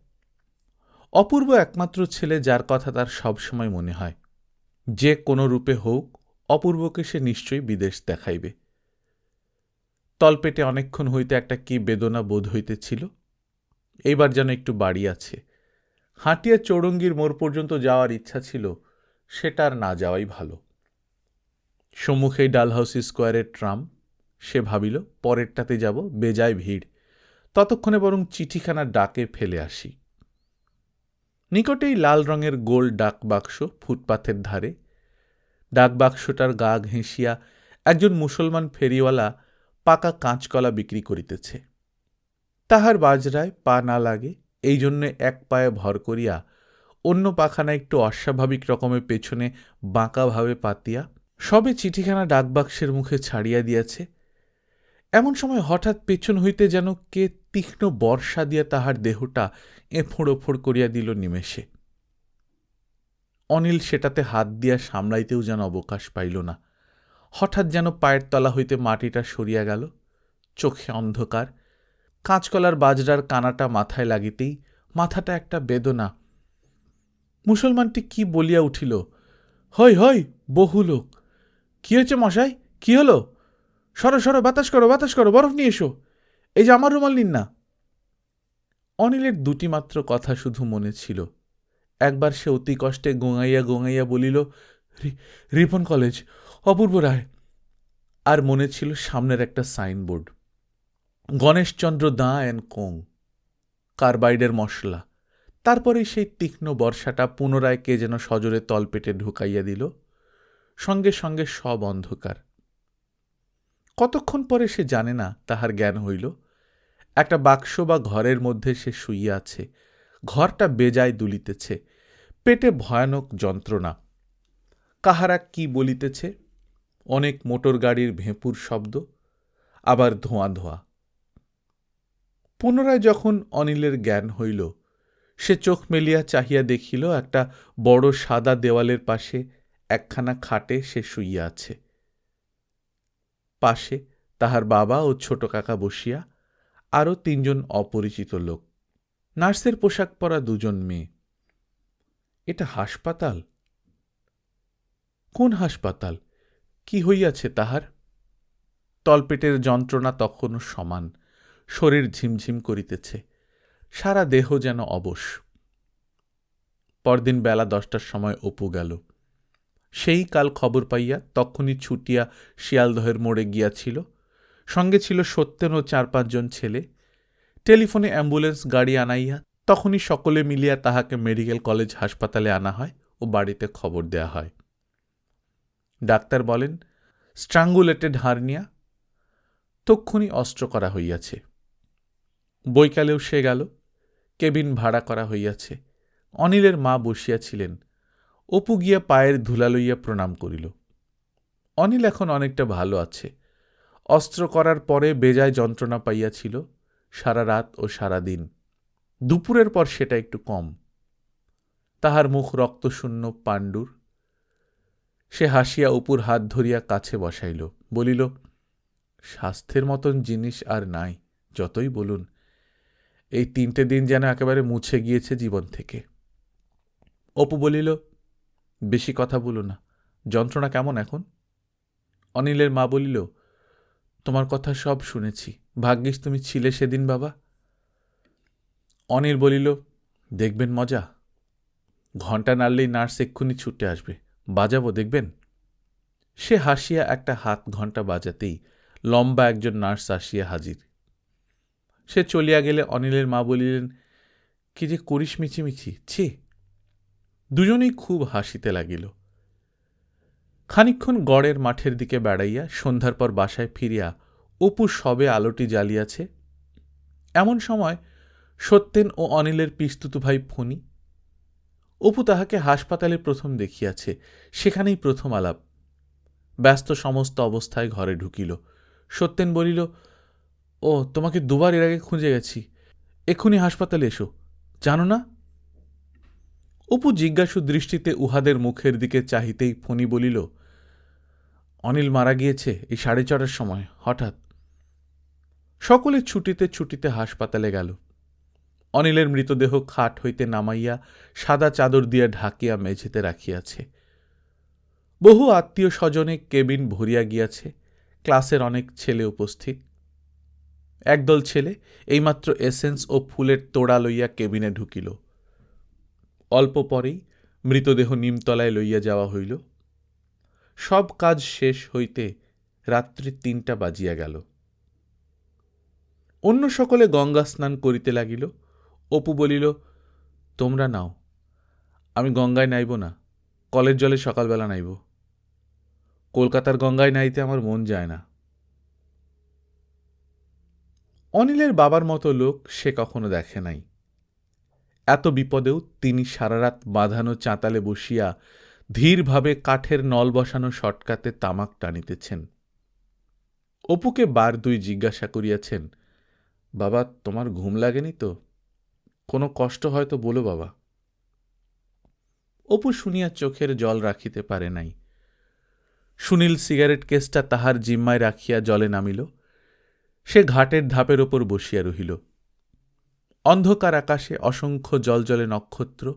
অপূর্ব একমাত্র ছেলে, যার কথা তার সবসময় মনে হয়। যে কোনো রূপে হোক অপূর্বকে সে নিশ্চয়ই বিদেশ দেখাইবে। তলপেটে অনেকক্ষণ হইতে একটা কি বেদনা বোধ হইতেছিল, এইবার যেন একটু বাড়ি আছে। হাঁটিয়া চৌরঙ্গীর মোড় পর্যন্ত যাওয়ার ইচ্ছা ছিল, সেটা আর না যাওয়াই ভালো। সম্মুখেই ডালহাউসি স্কোয়ারের ট্রাম, সে ভাবিল পরেরটাতে যাব, বেজায় ভিড়, ততক্ষণে বরং চিঠিখানা ডাকে ফেলে আসি। নিকটেই লাল রঙের গোল ডাকবাক্স ফুটপাথের ধারে। ডাকবাক্সটার গা ঘেঁষিয়া একজন মুসলমান ফেরিওয়ালা পাকা কাঁচকলা বিক্রি করিতেছে। তাহার বাজরায় পা না লাগে, এই জন্যে এক পায়ে ভর করিয়া অন্য পাখানা একটু অস্বাভাবিক রকমের পেছনে বাঁকাভাবে পাতিয়া সবে চিঠিখানা ডাকবাক্সের মুখে ছাড়িয়া দিয়াছে, এমন সময় হঠাৎ পেছন হইতে যেন কে তীক্ষ্ণ বর্ষা দিয়া তাহার দেহটা এফোঁড় ওফোড় করিয়া দিল নিমেষে। অনিল সেটাতে হাত দিয়া সামলাইতেও যেন অবকাশ পাইল না। হঠাৎ যেন পায়ের তলা হইতে মাটিটা সরিয়া গেল, চোখে অন্ধকার। কাঁচকলার বাজরার কানাটা মাথায় লাগিতেই মাথাটা একটা বেদনা। মুসলমানটি কি বলিয়া উঠিল, হই হই, বহু লোক। কি হয়েছে মশাই, কি হলো? সরো সরো, বাতাস করো, বাতাস করো, বরফ নিয়ে এসো, এই যে আমার রুমাল নিন না। অনিলের দুটি মাত্র কথা শুধু মনে ছিল। একবার সে অতি কষ্টে গোঙাইয়া গোঙাইয়া বলিল, রিপন কলেজ, অপূর্ব রায়। আর মনে ছিল সামনের একটা signboard, Ganeshchandra Dan and co, কার্বাইডের মশলা। তারপরে সেই তীক্ষ্ণ বর্ষাটা পুনরায় কে যেন সজোরে তলপেটে ঢুকাইয়া দিল। সঙ্গে সঙ্গে সব অন্ধকার। কতক্ষণ পরে সে জানে না, তাহার জ্ঞান হইল একটা বাক্স বা ঘরের মধ্যে সে শুইয়া আছে। ঘরটা বেজায় দুলিতেছে, পেটে ভয়ানক যন্ত্রণা। কাহারা কি বলিতেছে, অনেক মোটর গাড়ির ভেঁপুর শব্দ, আবার ধোঁয়া ধোঁয়া। পুনরায় যখন অনিলের জ্ঞান হইল, সে চোখ মেলিয়া চাহিয়া দেখিল একটা বড় সাদা দেওয়ালের পাশে একখানা খাটে সে শুইয়া আছে। পাশে তাহার বাবা ও ছোট কাকা বসিয়া, আরও তিনজন অপরিচিত লোক, নার্সের পোশাক পরা দুজন মেয়ে। এটা হাসপাতাল? কোন হাসপাতাল? কি হইয়াছে তাহার? তলপেটের যন্ত্রণা তখনও সমান, শরীর ঝিমঝিম করিতেছে, সারা দেহ যেন অবশ। পরদিন বেলা 10টার সময় অপু গেল। সেই কাল খবর পাইয়া তখনই ছুটিয়া শিয়ালদহের মোড়ে গিয়াছিল। সঙ্গে ছিল সত্যেন ও 4-5 জন ছেলে। টেলিফোনে অ্যাম্বুলেন্স গাড়ি আনাইয়া তখনই সকলে মিলিয়া তাহাকে মেডিকেল কলেজ হাসপাতালে আনা হয় ও বাড়িতে খবর দেয়া হয়। ডাক্তার বলেন, স্ট্রাঙ্গুলেটেড হার্নিয়া, তক্ষুনি অস্ত্র করা হইয়াছে। বৈকালেও সে গেল, কেবিন ভাড়া করা হইয়াছে। অনিলের মা বসিয়াছিলেন। অপু গিয়া পায়ের ধুলা লইয়া প্রণাম করিল। অনিল এখন অনেকটা ভালো আছে। অস্ত্র করার পরে বেজায় যন্ত্রণা পাইয়াছিল সারা রাত ও সারা দিন। দুপুরের পর সেটা একটু কম। তাহার মুখ রক্তশূন্য পাণ্ডুর। সে হাসিয়া অপুর হাত ধরিয়া কাছে বসাইল, বলিল, স্বাস্থ্যের মতন জিনিস আর নাই, যতই বলুন। এই 3টে দিন যেন একেবারে মুছে গিয়েছে জীবন থেকে। অপু বলিল, বেশি কথা বলো না, যন্ত্রণা কেমন এখন? অনিলের মা বলিল, তোমার কথা সব শুনেছি, ভাগ্যিস তুমি ছিলে সেদিন বাবা। অনিল বলিল, দেখবেন মজা, ঘণ্টা নাড়লেই নার্স এক্ষুনি ছুটে আসবে, বাজাবো দেখবেন। সে হাসিয়া একটা হাত ঘণ্টা বাজাতেই লম্বা একজন নার্স আসিয়া হাজির। সে চলিয়া গেলে অনিলের মা বলিলেন, কি যে করিস মিছিমিছি, ছি। দুজনেই খুব হাসিতে লাগিল। খানিকক্ষণ গড়ের মাঠের দিকে বেড়াইয়া সন্ধ্যার পর বাসায় ফিরিয়া অপু সবে আলোটি জ্বালিয়াছে, এমন সময় সত্যেন ও অনিলের পিস্তুত ভাই ফণি। অপু তাহাকে হাসপাতালে প্রথম দেখিয়াছে, সেখানেই প্রথম আলাপ। ব্যস্ত সমস্ত অবস্থায় ঘরে ঢুকিল। সত্যেন বলিল, ও তোমাকে দুবার এর আগে খুঁজে গেছি, এক্ষুনি হাসপাতালে এসো, জানো না? অপু জিজ্ঞাসু দৃষ্টিতে উহাদের মুখের দিকে চাহিতেই ফণি বলিল, অনিল মারা গিয়েছে এই 4:30 সময়, হঠাৎ। সকলে ছুটিতে ছুটিতে হাসপাতালে গেল। অনিলের মৃতদেহ খাট হইতে নামাইয়া সাদা চাদর দিয়া ঢাকিয়া মেঝেতে রাখিয়াছে। বহু আত্মীয় স্বজনে কেবিন ভরিয়া গিয়াছে, ক্লাসের অনেক ছেলে উপস্থিত। একদল ছেলে এইমাত্র এসেন্স ও ফুলের তোড়া লইয়া কেবিনে ঢুকিল। অল্প পরেই মৃতদেহ নিমতলায় লইয়া যাওয়া হইল। সব কাজ শেষ হইতে রাত্রি 3টা বাজিয়া গেল। অন্য সকলে গঙ্গা স্নান করিতে লাগিল। অপু বলিল, তোমরা নাও, আমি গঙ্গায় নাইব না, কলের জলে সকালবেলা নাইব। কলকাতার গঙ্গায় নাইতে আমার মন যায় না। অনিলের বাবার মতো লোক সে কখনো দেখে নাই। এত বিপদেও তিনি সারারাত বাঁধানো চাতালে বসিয়া ধীরভাবে কাঠের নল বসানো শটকাতে তামাক টানিতেছেন। অপুকে বার 2 জিজ্ঞাসা করিয়াছেন, বাবা তোমার ঘুম লাগেনি তো? কোনো কষ্ট হয়তো বলো বাবা। অপু শুনিয়া চোখের জল রাখিতে পারে নাই। সুনীল সিগারেট কেসটা তাহার জিম্মায় রাখিয়া জলে নামিল। সে ঘাটের ধাপের ওপর বসিয়া রহিল। অন্ধকার আকাশে অসংখ্য জলজলে নক্ষত্র,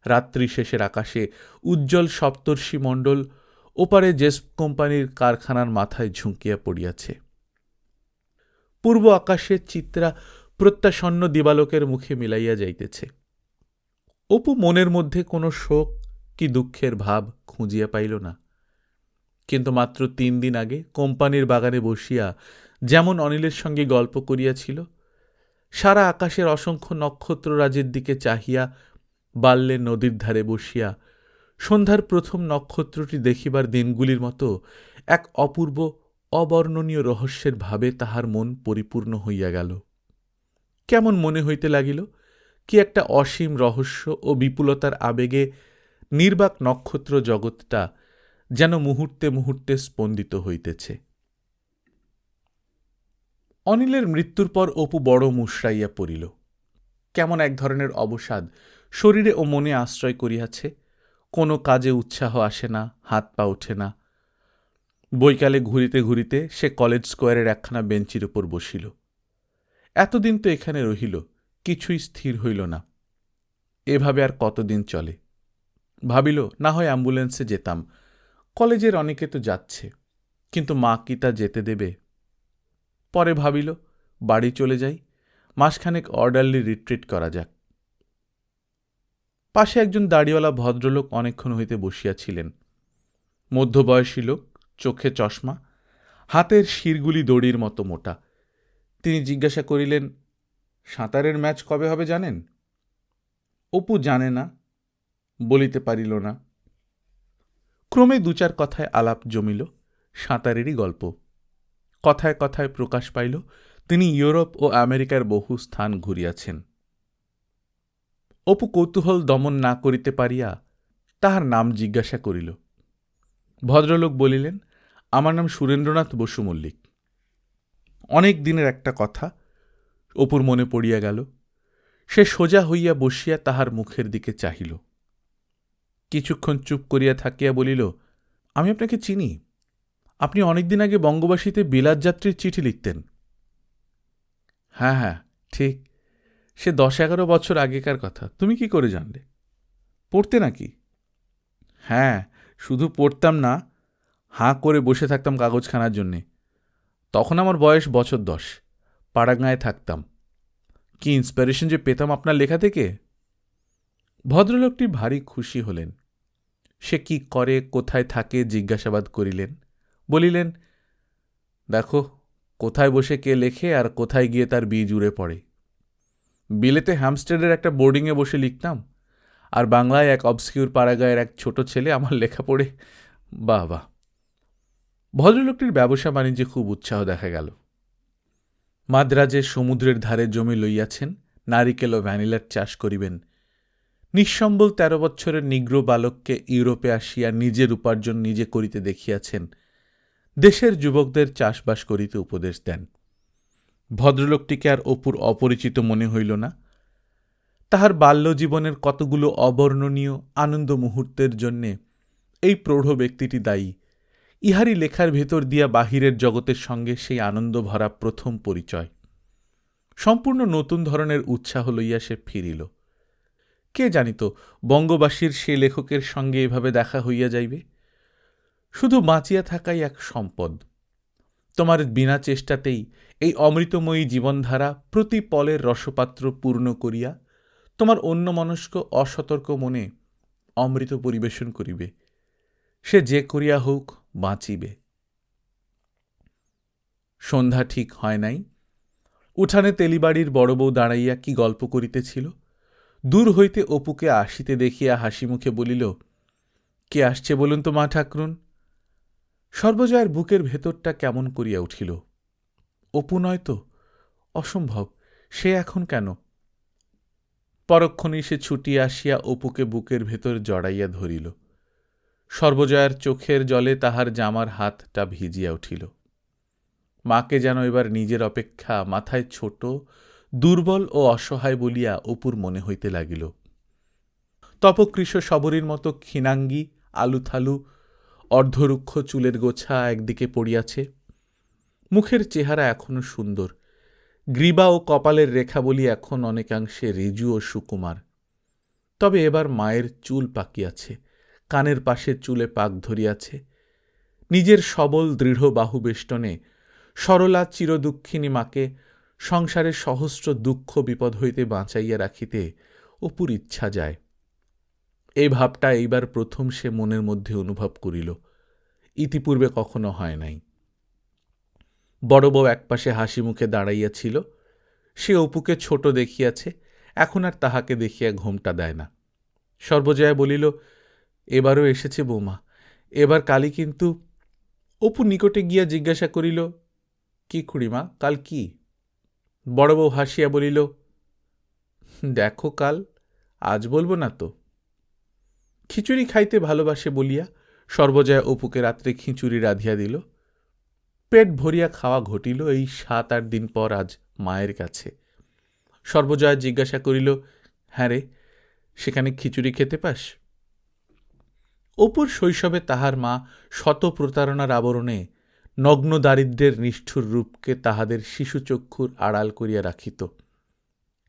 রাত্রি শেষের আকাশে উজ্জ্বল সপ্তর্ষি মণ্ডল ওপারে জেস কোম্পানির কারখানার মাথায় ঝুঁকিয়া পড়িয়াছে। পূর্ব আকাশে চিত্রা প্রত্যাসন্ন দিবালোকের মুখে মিলাইয়া যাইতেছে। অপু মনের মধ্যে কোনো শোক কি দুঃখের ভাব খুঁজিয়া পাইল না। কিন্তু মাত্র 3 দিন আগে কোম্পানির বাগানে বসিয়া যেমন অনিলের সঙ্গে গল্প করিয়াছিল, সারা আকাশের অসংখ্য নক্ষত্ররাজের দিকে চাহিয়া বাল্যে নদীর ধারে বসিয়া সন্ধ্যার প্রথম নক্ষত্রটি দেখিবার দিনগুলির মতো এক অপূর্ব অবর্ণনীয় রহস্যের ভাবে তাহার মন পরিপূর্ণ হইয়া গেল। কেমন মনে হইতে লাগিল, কি একটা অসীম রহস্য ও বিপুলতার আবেগে নির্বাক নক্ষত্র জগৎটা যেন মুহূর্তে মুহূর্তে স্পন্দিত হইতেছে। অনিলের মৃত্যুর পর অপু বড় মুশড়াইয়া পড়িল। কেমন এক ধরনের অবসাদ শরীরে ও মনে আশ্রয় করিয়াছে। কোনো কাজে উৎসাহ আসে না, হাত পা ওঠে না। বৈকালে ঘুরিতে ঘুরিতে সে কলেজ স্কোয়ারের একখানা বেঞ্চির উপর বসিল। এতদিন তো এখানে রহিল, কিছুই স্থির হইল না। এভাবে আর কতদিন চলে? ভাবিল, না হয় অ্যাম্বুলেন্সে যেতাম, কলেজের অনেকে তো যাচ্ছে, কিন্তু মা কি তা যেতে দেবে? পরে ভাবিল, বাড়ি চলে যাই, মাসখানেক অর্ডারলি রিট্রিট করা যাক। পাশে একজন দাড়িওয়ালা ভদ্রলোক অনেকক্ষণ হইতে বসিয়াছিলেন। মধ্যবয়সী লোক, চোখে চশমা, হাতের শিরগুলি দড়ির মতো মোটা। তিনি জিজ্ঞাসা করিলেন, সাঁতারের ম্যাচ কবে হবে জানেন? অপু জানে না, বলিতে পারিল না। ক্রমে 2-4 কথায় আলাপ জমিল, সাঁতারেরই গল্প। কথায় কথায় প্রকাশ পাইল তিনি ইউরোপ ও আমেরিকার বহু স্থান ঘুরিয়াছেন। অপু কৌতূহল দমন না করিতে পারিয়া তাহার নাম জিজ্ঞাসা করিল। ভদ্রলোক বলিলেন, আমার নাম সুরেন্দ্রনাথ বসু মল্লিক। অনেক দিনের একটা কথা অপুর মনে পড়িয়া গেল। সে সোজা হইয়া বসিয়া তাহার মুখের দিকে চাহিল। কিছুক্ষণ চুপ করিয়া থাকিয়া বলিল, আমি আপনাকে চিনি, আপনি অনেকদিন আগে বঙ্গবাসীতে বিলাত যাত্রীর চিঠি লিখতেন। হ্যাঁ হ্যাঁ, ঠিক, সে 10-11 বছর আগেকার কথা। তুমি কি করে জানলে? পড়তে নাকি? হ্যাঁ, শুধু পড়তাম না, হাঁ করে বসে থাকতাম কাগজখানার জন্যে। তখন আমার বয়স বছর 10, পাড়াগাঁয়ে থাকতাম। কি ইন্সপিরেশন যে পেতাম আপনার লেখা থেকে! ভদ্রলোকটি ভারী খুশি হলেন। সে কি করে, কোথায় থাকে জিজ্ঞাসাবাদ করিলেন। বলিলেন, দেখো, কোথায় বসে কে লেখে আর কোথায় গিয়ে তার বীজ উড়ে পড়ে। বিলেতে হ্যামস্টেডের একটা বোর্ডিংয়ে বসে লিখতাম, আর বাংলায় এক অবসকিউর পাড়াগাঁয়ের এক ছোট ছেলে আমার লেখা পড়ে বাহ বাহ। ভদ্রলোকটির ব্যবসা বাণিজ্যে খুব উৎসাহ দেখা গেল। মাদ্রাজে সমুদ্রের ধারে জমি লইয়াছেন, নারিকেল ও ভ্যানিলার চাষ করিবেন। নিঃসম্বল ১৩ বৎসরের নিগ্র বালককে ইউরোপে আসিয়া নিজের উপার্জন নিজে করিতে দেখিয়াছেন, দেশের যুবকদের চাষবাস করিতে উপদেশ দেন। ভদ্রলোকটিকে আর অপুর অপরিচিত মনে হইল না। তাহার বাল্যজীবনের কতগুলো অবর্ণনীয় আনন্দ মুহূর্তের জন্যে এই প্রৌঢ় ব্যক্তিটি দায়ী। ইহারই লেখার ভেতর দিয়া বাহিরের জগতের সঙ্গে সেই আনন্দ ভরা প্রথম পরিচয়। সম্পূর্ণ নতুন ধরনের উৎসাহ লইয়া সে ফিরিল। কে জানিত বঙ্গবাসীর সে লেখকের সঙ্গে এভাবে দেখা হইয়া যাইবে। শুধু বাঁচিয়া থাকাই এক সম্পদ। তোমার বিনা চেষ্টাতেই এই অমৃতময়ী জীবনধারা প্রতি পলের রসপাত্র পূর্ণ করিয়া তোমার অন্যমনস্ক অসতর্ক মনে অমৃত পরিবেশন করিবে। সে যে করিয়া হোক বাঁচিবে। সন্ধ্যা ঠিক হয় নাই। উঠানে তেলিবাড়ির বড় বউ দাঁড়াইয়া কি গল্প করিতেছিল। দূর হইতে অপুকে আসিতে দেখিয়া হাসি মুখে বলিল, কে আসছে বলুন তো মা ঠাকরুন। সর্বজয়ার বুকের ভেতরটা কেমন করিয়া উঠিল। অপু নয় তো? অসম্ভব, সে এখন কেন? পরক্ষণেই সে ছুটিয়া আসিয়া অপুকে বুকের ভেতর জড়াইয়া ধরিল। সর্বজয়ার চোখের জলে তাহার জামার হাতটা ভিজিয়া উঠিল। মাকে যেন এবার নিজের অপেক্ষা মাথায় ছোট, দুর্বল ও অসহায় বলিয়া অপুর মনে হইতে লাগিল। তপকৃশ শবরীর মতো ক্ষীণাঙ্গী, আলুথালু, অর্ধরুক্ষ চুলের গোছা একদিকে পড়িয়াছে। মুখের চেহারা এখনো সুন্দর, গ্রীবা ও কপালের রেখা বলি এখন অনেকাংশে ঋজু ও সুকুমার। তবে এবার মায়ের চুল পাকিয়াছে, কানের পাশের চুলে পাক ধরিয়াছে। নিজের সবল দৃঢ় বাহুবেষ্টনে সরলা চিরদুঃখিনী মাকে সংসারের সহস্র দুঃখ বিপদ হইতে বাঁচাইয়া রাখিতে অপুর ইচ্ছা যায়। এই ভাবটা এইবার প্রথম সে মনের মধ্যে অনুভব করিল, ইতিপূর্বে কখনো হয় নাই। বড় বউ একপাশে হাসি মুখে দাঁড়াইয়াছিল। সে অপুকে ছোট দেখিয়াছে, এখন আর তাহাকে দেখিয়া ঘোমটা দেয় না। সর্বজয়া বলিল, এবারও এসেছে বৌমা, এবার কালি কিন্তু। অপু নিকটে গিয়া জিজ্ঞাসা করিল, কি খুড়িমা, কাল কি? বড় বউ হাসিয়া বলিল, দেখো কাল, আজ বলবো না তো। খিচুড়ি খাইতে ভালোবাসে বলিয়া সর্বজয়া অপুকে রাত্রে খিচুড়ি রাঁধিয়া দিল। পেট ভরিয়া খাওয়া ঘটিল এই ৭-৮ দিন পর আজ মায়ের কাছে। সর্বজয়া জিজ্ঞাসা করিল, হ্যাঁ রে, সেখানে খিচুড়ি খেতে পাস? অপুর শৈশবে তাহার মা শত প্রতারণার আবরণে নগ্ন দারিদ্র্যের নিষ্ঠুর রূপকে তাহাদের শিশুচক্ষুর আড়াল করিয়া রাখিত।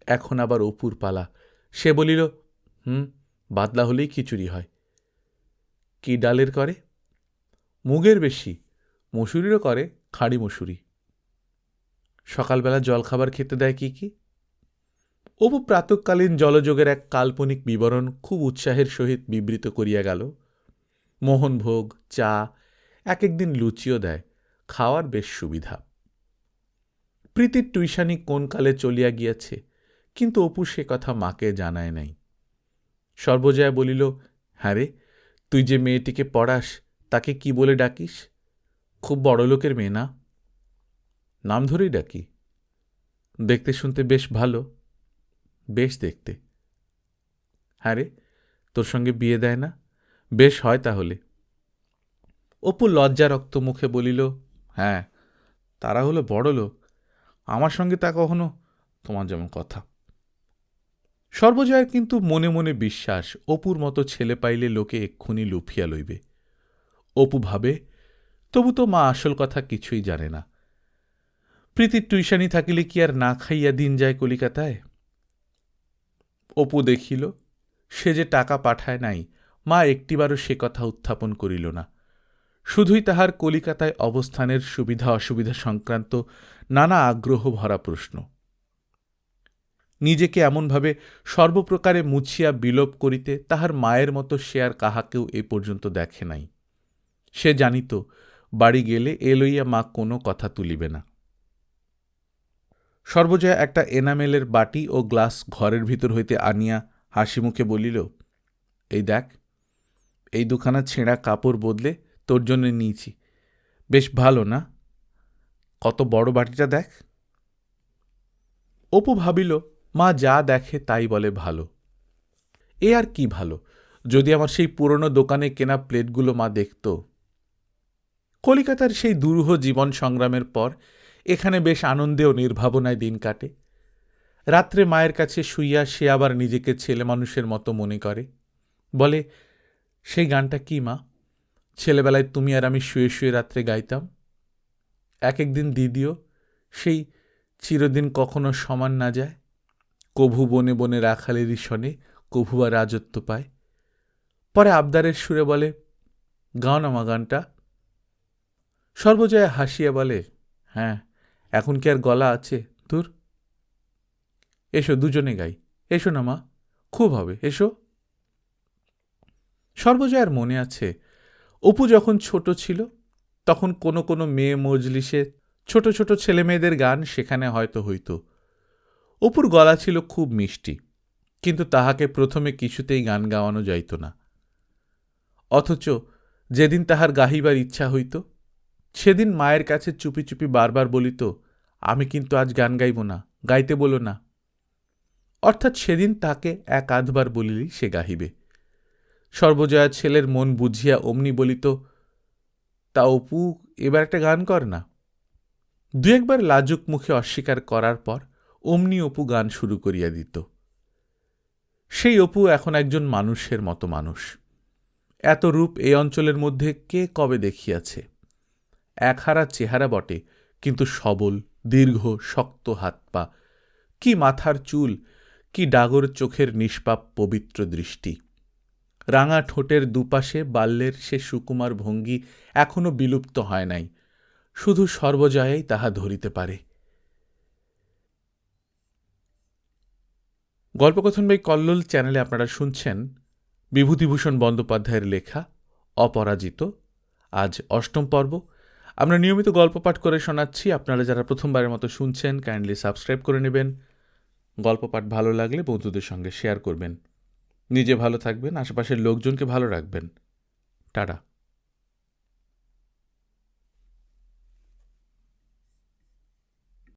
এখন আবার অপুর পালা। সে বলিল, বাদলা হলেই খিচুড়ি হয়। কি ডালের করে? মুগের বেশি, মসুরিরও করে, খাঁড়ি মসুরি। সকালবেলা জলখাবার খেতে দেয় কি কি? অপু প্রাতঃকালীন জলযোগের এক কাল্পনিক বিবরণ খুব উৎসাহের সহিত বিবৃত করিয়া গেল। মোহনভোগ, চা, এক একদিন লুচিও দেয়, খাওয়ার বেশ সুবিধা। প্রীতির টিউশনি কোন কালে চলিয়া গিয়াছে, কিন্তু অপু সে কথা মাকে জানায় নাই। সর্বজয়া বলিল, হ্যাঁ রে, তুই যে মেয়েটিকে পড়াস তাকে কি বলে ডাকিস? খুব বড় লোকের মেয়ে না? নাম ধরেই ডাকি। দেখতে শুনতে বেশ ভালো? বেশ দেখতে। হ্যাঁ রে, তোর সঙ্গে বিয়ে দেয় না? বেশ হয় তাহলে। অপু লজ্জারক্ত মুখে বলিল, হ্যাঁ, তারা হলো বড় লোক, আমার সঙ্গে তা কখনো, তোমার যেমন কথা। সর্বজয়ার কিন্তু মনে মনে বিশ্বাস, অপুর মতো ছেলে পাইলে লোকে এক্ষুনি লুফিয়া লইবে। অপু ভাবে, তবু তো মা আসল কথা কিছুই জানে না। প্রীতির টিউশনি থাকিলে কি আর না খাইয়া দিন যায় কলিকাতায়? অপু দেখিল, সে যে টাকা পাঠায় নাই, মা একটিবারও সে কথা উত্থাপন করিল না। শুধুই তাহার কলিকাতায় অবস্থানের সুবিধা অসুবিধা সংক্রান্ত নানা আগ্রহ ভরা প্রশ্ন। নিজেকে এমনভাবে সর্বপ্রকারে মুছিয়া বিলোপ করিতে তাহার মায়ের মতো সে আর কাহাকেও এ পর্যন্ত দেখে নাই। সে জানিত বাড়ি গেলে এ লইয়া মা কোনো কথা তুলিবে না। সর্বজয়া একটা এনামেলের বাটি ও গ্লাস ঘরের ভিতর হইতে আনিয়া হাসি মুখে বলিল, এই দেখ, এই দুখানা ছেঁড়া কাপড় বদলে তোর জন্য নিয়েছি, বেশ ভালো না? কত বড় বাটিটা দেখ। অপু ভাবিল, মা যা দেখে তাই বলে ভালো। এ আর কি ভালো, যদি আমার সেই পুরনো দোকানে কেনা প্লেটগুলো মা দেখত। কলিকাতার সেই দুরূহ জীবন সংগ্রামের পর এখানে বেশ আনন্দে ও নির্ভাবনায় দিন কাটে। রাত্রে মায়ের কাছে শুইয়া সে আবার নিজেকে ছেলে মানুষের মতো মনে করে। বলে, সেই গানটা কি মা, ছেলেবেলায় তুমি আর আমি শুয়ে শুয়ে রাত্রে গাইতাম? এক একদিন দিদিও, সেই চিরদিন কখনো সমান না যায়, কভু বনে বনে রাখালেরই শনে, কভু বা রাজত্ব পায়। পরে আবদারের সুরে বলে, গাও না মা গানটা। সর্বজয়া হাসিয়া বলে, হ্যাঁ, এখন কি আর গলা আছে, দূর। এসো দুজনে গাই, এসো না মা, খুব হবে, এসো। সর্বজয়ার মনে আছে, অপু যখন ছোট ছিল তখন কোনো কোনো মেয়ে মজলিসে ছোট ছোট ছেলে মেয়েদের গান সেখানে হয়তো হইত। অপুর গলা ছিল খুব মিষ্টি, কিন্তু তাহাকে প্রথমে কিছুতেই গান গাওয়ানো যাইত না। অথচ যেদিন তাহার গাহিবার ইচ্ছা হইত, সেদিন মায়ের কাছে চুপি চুপি বারবার বলিত, আমি কিন্তু আজ গান গাইব না, গাইতে বলো না। অর্থাৎ সেদিন তাকে এক আধবার বলিলেই সে গাহিবে। সর্বজয়া ছেলের মন বুঝিয়া অমনি বলিত, তা অপু, এবার একটা গান কর না। দু একবার লাজুক মুখে অস্বীকার করার পর অমনি অপু গান শুরু করিয়া দিত। সেই অপু এখন একজন মানুষের মতো মানুষ। এত রূপ এই অঞ্চলের মধ্যে কে কবে দেখিয়াছে। একহারা চেহারা বটে, কিন্তু সবল, দীর্ঘ, শক্ত হাত পা, কি মাথার চুল, কি ডাগর চোখের নিষ্পাপ পবিত্র দৃষ্টি। রাঙা ঠোঁটের দুপাশে বাল্যের সে সুকুমার ভঙ্গি এখনো বিলুপ্ত হয় নাই, শুধু সর্বজয়াই তাহা ধরিতে পারে। গল্পকথন বাই কল্লোল চ্যানেলে আপনারা শুনছেন বিভূতিভূষণ বন্দ্যোপাধ্যায়ের লেখা অপরাজিত। আজ ৮ম পর্ব। আমরা নিয়মিত গল্প পাঠ করে শোনাচ্ছি। আপনারা যারা প্রথমবারের মতো শুনছেন, কাইন্ডলি সাবস্ক্রাইব করে নেবেন। গল্প পাঠ ভালো লাগলে বন্ধুদের সঙ্গে শেয়ার করবেন। নিজে ভালো থাকবেন, আশেপাশের লোকজনকে ভালো রাখবেন। টাটা।